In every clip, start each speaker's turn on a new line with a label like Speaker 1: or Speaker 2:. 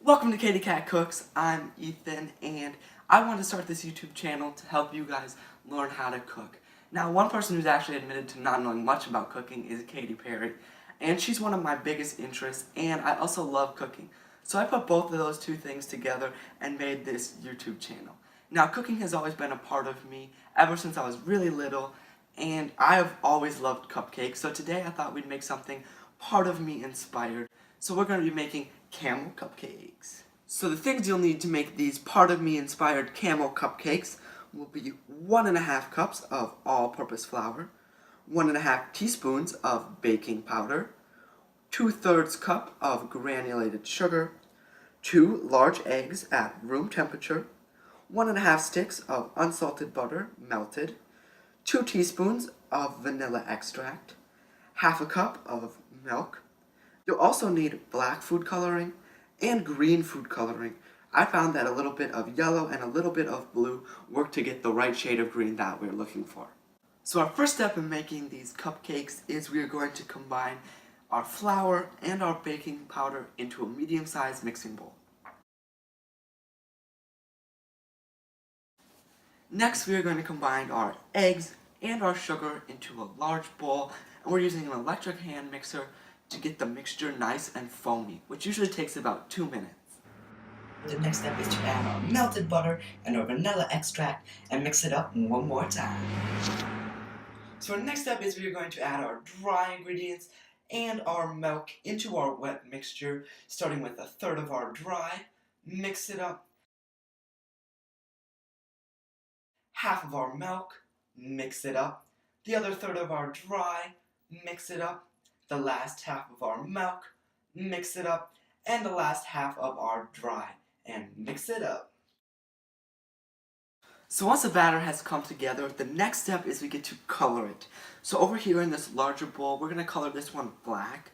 Speaker 1: Welcome to KatyCatCooks. I'm Ethan, and I want to start this YouTube channel to help you guys learn how to cook. Now, one person who's actually admitted to not knowing much about cooking is Katy Perry, and she's one of my biggest interests, and I also love cooking. So I put both of those two things together and made this YouTube channel. Now, cooking has always been a part of me ever since I was really little, and I have always loved cupcakes, so today I thought we'd make something part of me inspired. So we're going to be making camo cupcakes. So the things you'll need to make these part of me inspired camo cupcakes will be 1.5 cups of all-purpose flour, 1.5 teaspoons of baking powder, 2/3 cup of granulated sugar, 2 large eggs at room temperature, 1.5 sticks of unsalted butter melted, 2 teaspoons of vanilla extract, 1/2 cup of milk. You'll also need black food coloring and green food coloring. I found that a little bit of yellow and a little bit of blue work to get the right shade of green that we're looking for. So our first step in making these cupcakes is we are going to combine our flour and our baking powder into a medium-sized mixing bowl. Next, we are going to combine our eggs and our sugar into a large bowl, and we're using an electric hand mixer to get the mixture nice and foamy, which usually takes about 2 minutes. The next step is to add our melted butter and our vanilla extract and mix it up one more time. So our next step is we are going to add our dry ingredients and our milk into our wet mixture, starting with 1/3 of our dry, mix it up, 1/2 of our milk, mix it up, the other 1/3 of our dry, mix it up, the last 1/2 of our milk, mix it up, and the last 1/2 of our dry, and mix it up. So once the batter has come together, the next step is we get to color it. So over here in this larger bowl, we're going to color this one black.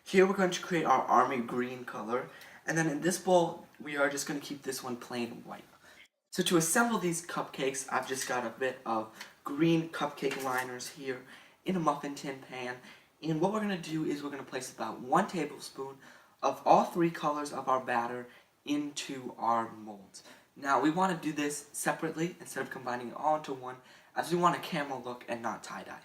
Speaker 1: Here we're going to create our army green color, and then in this bowl, we are just going to keep this one plain white. So to assemble these cupcakes, I've just got a bit of green cupcake liners here in a muffin tin pan. And what we're going to do is we're going to place about 1 tablespoon of all 3 colors of our batter into our molds. Now we want to do this separately instead of combining it all into one, as we want a camo look and not tie-dye.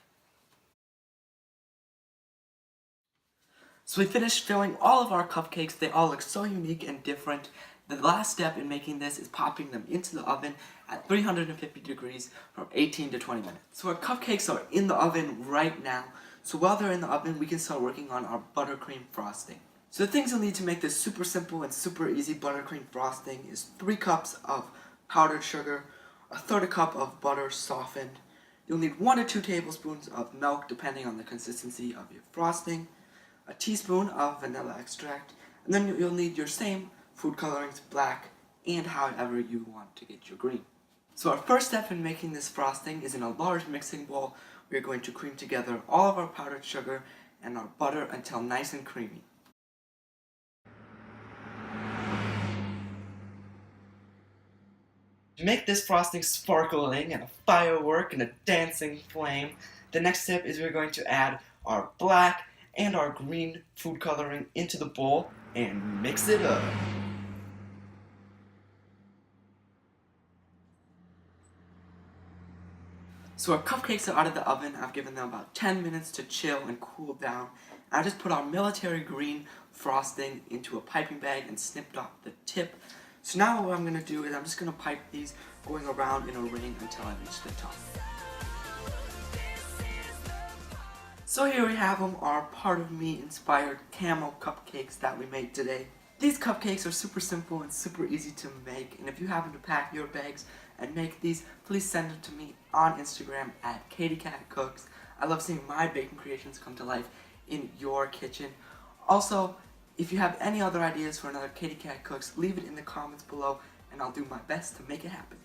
Speaker 1: So we finished filling all of our cupcakes. They all look so unique and different. The last step in making this is popping them into the oven at 350 degrees for 18 to 20 minutes. So our cupcakes are in the oven right now. So while they're in the oven, we can start working on our buttercream frosting. So the things you'll need to make this super simple and super easy buttercream frosting is 3 cups of powdered sugar, 1/3 cup of butter softened. You'll need 1 to 2 tablespoons of milk depending on the consistency of your frosting, a teaspoon of vanilla extract, and then you'll need your same food colorings, black, and however you want to get your green. So our first step in making this frosting is in a large mixing bowl. We are going to cream together all of our powdered sugar and our butter until nice and creamy. To make this frosting sparkling and a firework and a dancing flame, the next step is we're going to add our black and our green food coloring into the bowl and mix it up. So our cupcakes are out of the oven. I've given them about 10 minutes to chill and cool down. I just put our military green frosting into a piping bag and snipped off the tip. So now what I'm going to do is I'm just going to pipe these going around in a ring until I reach the top. So here we have them, our part of me inspired camo cupcakes that we made today. These cupcakes are super simple and super easy to make, and if you happen to pack your bags and make these, please send them to me on Instagram at KatyCatCooks. I love seeing my baking creations come to life in your kitchen. Also, if you have any other ideas for another KatyCatCooks, leave it in the comments below and I'll do my best to make it happen.